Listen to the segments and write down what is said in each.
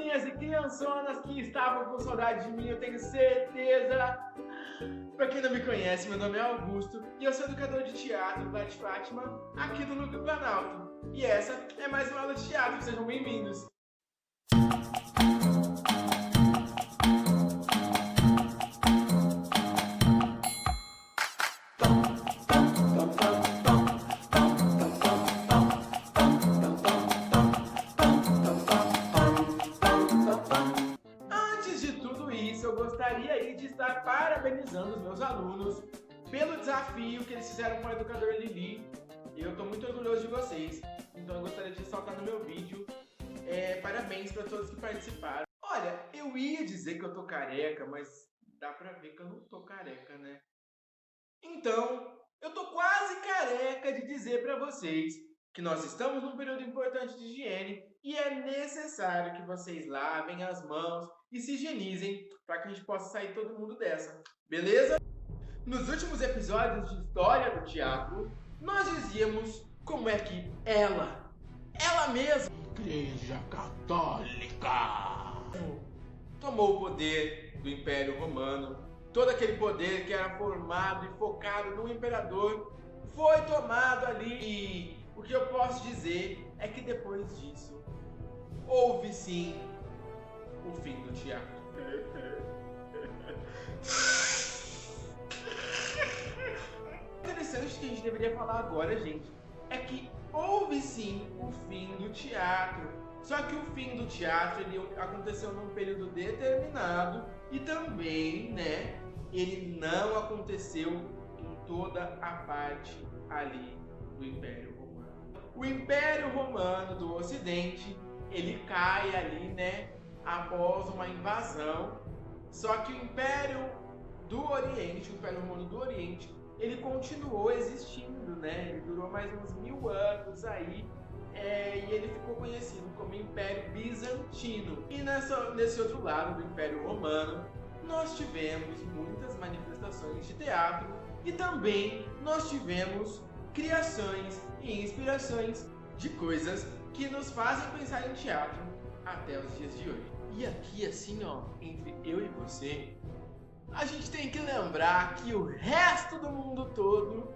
criancinhas e criançonas que estavam com saudade de mim, eu tenho certeza. Pra quem não me conhece, meu nome é Augusto e eu sou educador de teatro lá de Fátima, aqui do Núcleo Planalto. E essa é mais uma aula de teatro, sejam bem-vindos. Eu gostaria aí de estar parabenizando os meus alunos pelo desafio que eles fizeram com a educadora Lili. Eu estou muito orgulhoso de vocês, então eu gostaria de ressaltar no meu vídeo. Parabéns para todos que participaram. Olha, eu ia dizer que eu tô careca, mas dá pra ver que eu não tô careca, né? Então, eu tô quase careca de dizer para vocês que nós estamos num período importante de higiene e é necessário que vocês lavem as mãos e se higienizem para que a gente possa sair todo mundo dessa, beleza? Nos últimos episódios de História do Teatro, nós dizíamos como é que ela mesma, Igreja Católica, tomou o poder do Império Romano. Todo aquele poder que era formado e focado no imperador foi tomado ali. E o que eu posso dizer é que depois disso, houve sim o fim do teatro. Interessante que a gente deveria falar agora, gente, é que houve sim o fim do teatro. Só que o fim do teatro ele aconteceu num período determinado e também, né, ele não aconteceu em toda a parte ali do Império Romano. O Império Romano do Ocidente, ele cai ali, né, após uma invasão. Só que o Império do Oriente, o Império Romano do Oriente, ele continuou existindo, né? Ele durou mais uns 1000 anos aí, e ele ficou conhecido como Império Bizantino. E nesse outro lado do Império Romano, nós tivemos muitas manifestações de teatro e também nós tivemos criações e inspirações de coisas que nos fazem pensar em teatro até os dias de hoje. E aqui assim, ó, entre eu e você, a gente tem que lembrar que o resto do mundo todo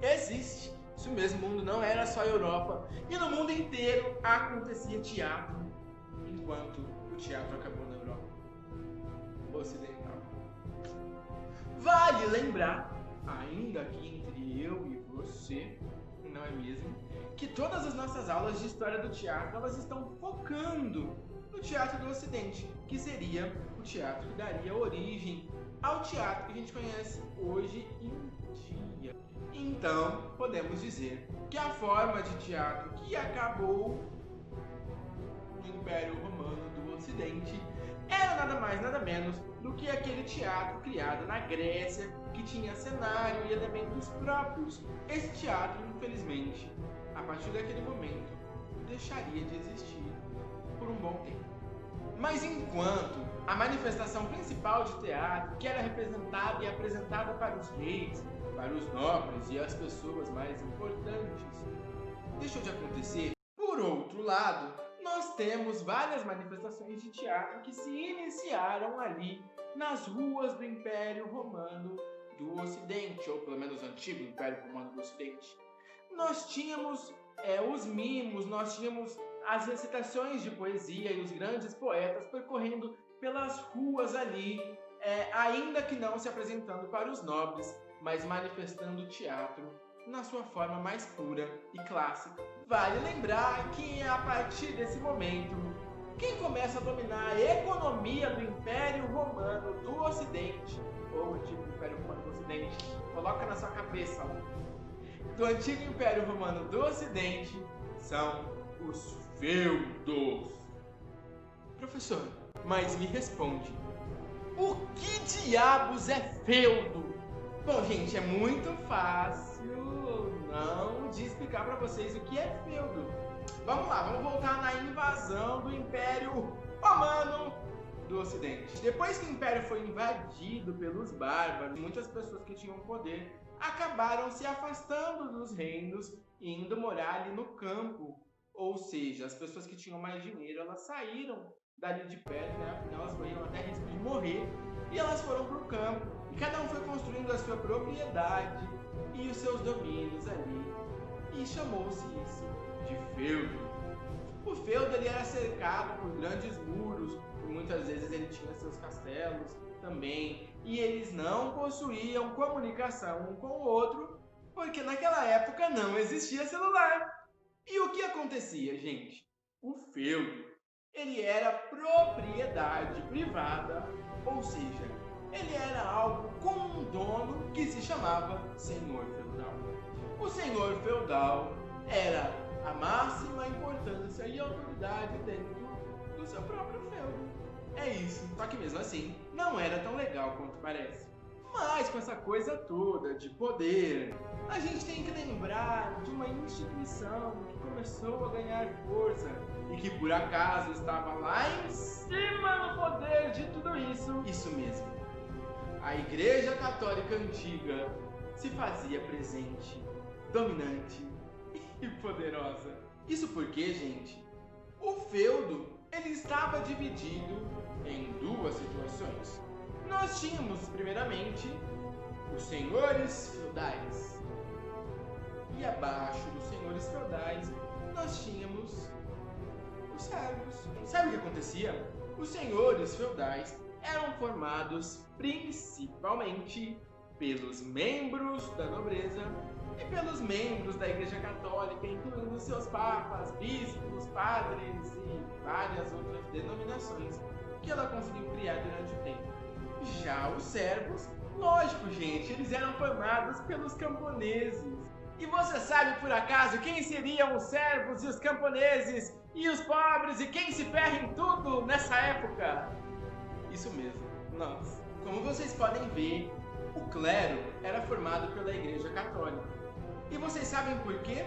existe. Isso mesmo, o mundo não era só a Europa. E no mundo inteiro acontecia teatro, enquanto o teatro acabou na Europa Ocidental. Vale lembrar, ainda aqui entre eu e você, não é mesmo? Que todas as nossas aulas de história do teatro, elas estão focando no teatro do Ocidente, que seria o teatro que daria origem ao teatro que a gente conhece hoje em dia. Então, podemos dizer que a forma de teatro que acabou no Império Romano do Ocidente era nada mais, nada menos do que aquele teatro criado na Grécia, que tinha cenário e elementos próprios. Esse teatro, infelizmente, a partir daquele momento, deixaria de existir por um bom tempo. Mas enquanto a manifestação principal de teatro, que era representada e apresentada para os reis, para os nobres e as pessoas mais importantes, deixou de acontecer, por outro lado, nós temos várias manifestações de teatro que se iniciaram ali nas ruas do Império Romano do Ocidente, ou pelo menos o antigo Império Romano do Ocidente. Nós tínhamos os mimos, nós tínhamos as recitações de poesia e os grandes poetas percorrendo pelas ruas ali, ainda que não se apresentando para os nobres, mas manifestando o teatro na sua forma mais pura e clássica. Vale lembrar que a partir desse momento, quem começa a dominar a economia do Império Romano do Ocidente, ou antigo Império Romano do Ocidente, coloca na sua cabeça, do antigo Império Romano do Ocidente, são os feudos. Professor, mas me responde, o que diabos é feudo? Bom, gente, é muito fácil não de explicar para vocês o que é feudo. Vamos lá, vamos voltar na invasão do Império Romano do Ocidente. Depois que o Império foi invadido pelos bárbaros, muitas pessoas que tinham poder acabaram se afastando dos reinos e indo morar ali no campo, Ou seja, as pessoas que tinham mais dinheiro, elas saíram dali de perto, né? Afinal, elas corriam até risco de morrer. E elas foram para o campo. E cada um foi construindo a sua propriedade e os seus domínios ali. E chamou-se isso de feudo. O feudo ele era cercado por grandes muros. E muitas vezes ele tinha seus castelos também. E eles não possuíam comunicação um com o outro, porque naquela época não existia celular. E o que acontecia, gente? O feudo, ele era propriedade privada, ou seja, ele era algo com um dono que se chamava senhor feudal. O senhor feudal era a máxima importância e autoridade dentro do seu próprio feudo. É isso, só que mesmo assim, não era tão legal quanto parece. Mas com essa coisa toda de poder, a gente tem que lembrar de uma instituição que começou a ganhar força e que por acaso estava lá em cima no poder de tudo isso. Isso mesmo. A Igreja Católica Antiga se fazia presente, dominante e poderosa. Isso porque, gente, o feudo ele estava dividido em duas situações. Nós tínhamos, primeiramente, os senhores feudais. E abaixo dos senhores feudais, nós tínhamos os servos. Sabe o que acontecia? Os senhores feudais eram formados principalmente pelos membros da nobreza e pelos membros da Igreja Católica, incluindo seus papas, bispos, padres e várias outras denominações que ela conseguiu criar durante o tempo. Já os servos, lógico, gente, eles eram formados pelos camponeses. E você sabe por acaso quem seriam os servos e os camponeses e os pobres e quem se ferra em tudo nessa época? Isso mesmo, nós. Como vocês podem ver, o clero era formado pela Igreja Católica. E vocês sabem por quê?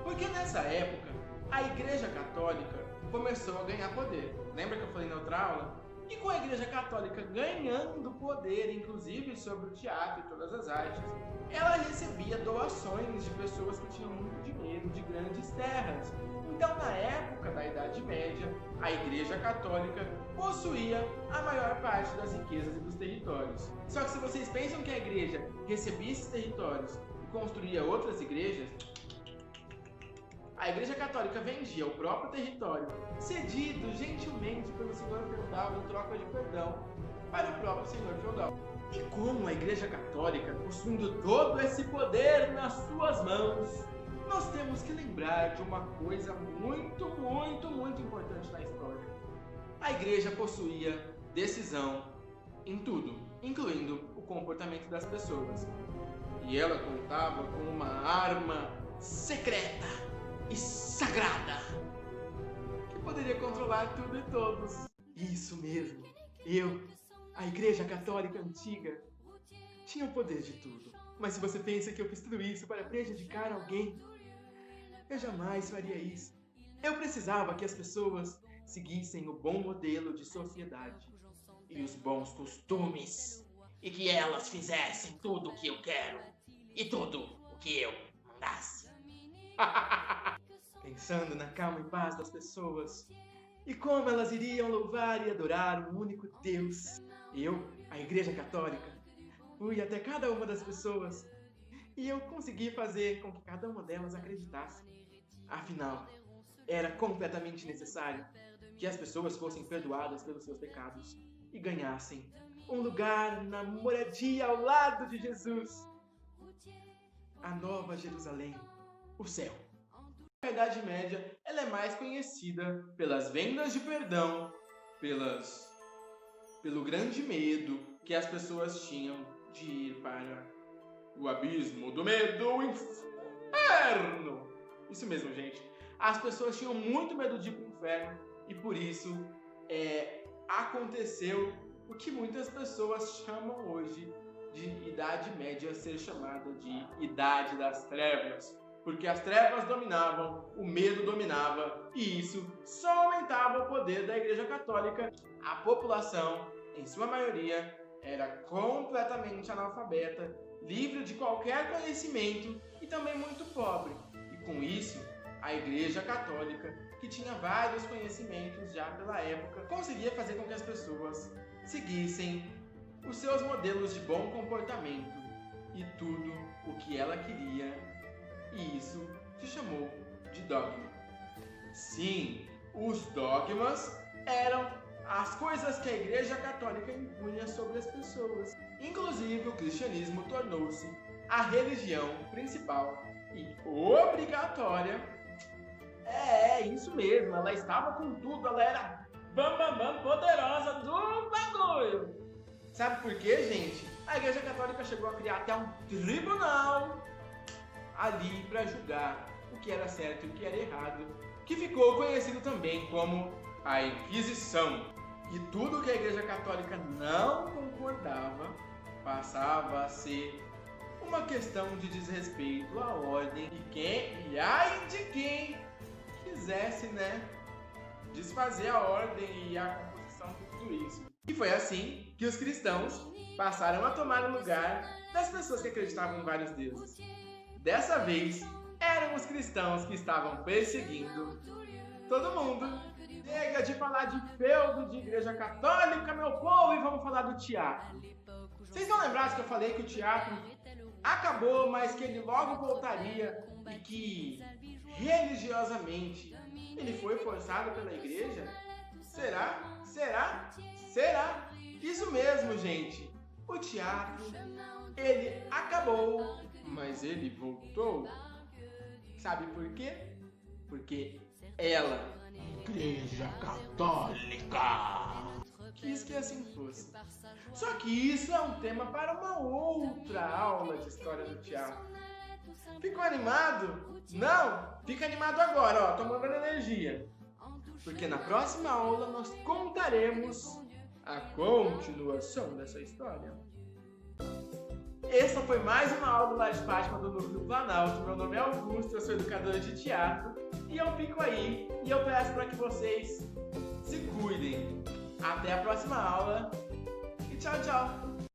Porque nessa época, a Igreja Católica começou a ganhar poder. Lembra que eu falei na outra aula? E com a Igreja Católica ganhando poder, inclusive sobre o teatro e todas as artes, ela recebia doações de pessoas que tinham muito dinheiro, de grandes terras. Então, na época da Idade Média, a Igreja Católica possuía a maior parte das riquezas e dos territórios. Só que se vocês pensam que a Igreja recebia esses territórios e construía outras igrejas, a Igreja Católica vendia o próprio território, cedido gentilmente pelo senhor feudal em troca de perdão para o próprio senhor feudal. E como a Igreja Católica, possuindo todo esse poder nas suas mãos, nós temos que lembrar de uma coisa muito importante na história. A Igreja possuía decisão em tudo, incluindo o comportamento das pessoas. E ela contava com uma arma secreta e sagrada que poderia controlar tudo e todos. Isso mesmo, a Igreja Católica Antiga, tinha o poder de tudo. Mas se você pensa que eu fiz tudo isso para prejudicar alguém, eu jamais faria isso. Eu precisava que as pessoas seguissem o bom modelo de sociedade e os bons costumes, e que elas fizessem tudo o que eu quero e tudo o que eu mandasse. Pensando na calma e paz das pessoas e como elas iriam louvar e adorar um único Deus, eu, a Igreja Católica, fui até cada uma das pessoas e eu consegui fazer com que cada uma delas acreditasse. Afinal, era completamente necessário que as pessoas fossem perdoadas pelos seus pecados e ganhassem um lugar na moradia ao lado de Jesus, a Nova Jerusalém, o céu. A Idade Média ela é mais conhecida pelas vendas de perdão, pelo grande medo que as pessoas tinham de ir para o abismo do medo, o inferno. Isso mesmo, gente. As pessoas tinham muito medo de ir para o inferno e por isso aconteceu o que muitas pessoas chamam hoje de Idade Média ser chamada de Idade das Trevas. Porque as trevas dominavam, o medo dominava, e isso só aumentava o poder da Igreja Católica. A população, em sua maioria, era completamente analfabeta, livre de qualquer conhecimento e também muito pobre. E com isso, A Igreja Católica, que tinha vários conhecimentos já pela época, conseguia fazer com que as pessoas seguissem os seus modelos de bom comportamento e tudo o que ela queria, e isso se chamou de dogma. Sim, os dogmas eram as coisas que a Igreja Católica impunha sobre as pessoas. Inclusive, o cristianismo tornou-se a religião principal e obrigatória. Isso mesmo, ela estava com tudo, ela era poderosa do bagulho. Sabe por quê, gente? A Igreja Católica chegou a criar até um tribunal ali para julgar o que era certo e o que era errado, que ficou conhecido também como a Inquisição. E tudo que a Igreja Católica não concordava passava a ser uma questão de desrespeito à ordem e ai de quem quisesse, desfazer a ordem e a composição de tudo isso. E foi assim que os cristãos passaram a tomar o lugar das pessoas que acreditavam em vários deuses. Dessa vez, eram os cristãos que estavam perseguindo todo mundo. Chega de falar de feudo de Igreja Católica, meu povo, e vamos falar do teatro. Vocês estão lembrados que eu falei que o teatro acabou, mas que ele logo voltaria e que religiosamente ele foi forçado pela igreja? Será? Isso mesmo, gente. O teatro, ele acabou, mas ele voltou. Sabe por quê? Porque ela, Igreja Católica, quis que assim fosse. Só que isso é um tema para uma outra aula de história do teatro. Ficou animado? Não? Fica animado agora, tô mandando energia. Porque na próxima aula nós contaremos a continuação dessa história. Essa foi mais uma aula do Lar de Fátima do Núcleo Planalto. Meu nome é Augusto, eu sou educadora de teatro. E eu fico aí e eu peço para que vocês se cuidem. Até a próxima aula e tchau, tchau!